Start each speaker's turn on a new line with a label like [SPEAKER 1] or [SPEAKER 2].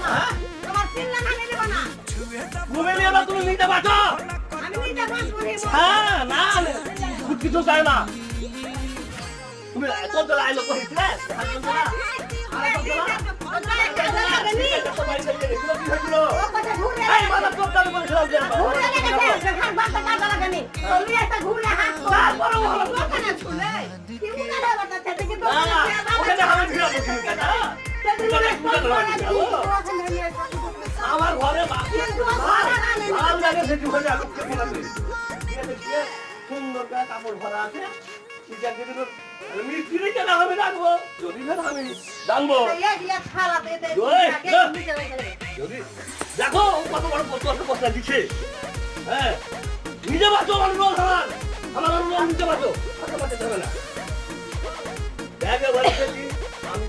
[SPEAKER 1] হ্যাঁ?
[SPEAKER 2] ঘুমে নিয়ে না তুমি নিতে পারছো হ্যাঁ না কিছু চাই না তুমি কোন আইলো কইছিলে আমার ঘরে সুন্দর কাপড় ভরা আছে মিস্ত্রি কেন হবে রাখবো যদি আমি জানবো যদি দেখো কত বড় বস্তা দিচ্ছে হ্যাঁ নিজে বাঁচো আমার রোল আমার রোল নিজে বাঁচো যাবে না দেখে বলছি আমি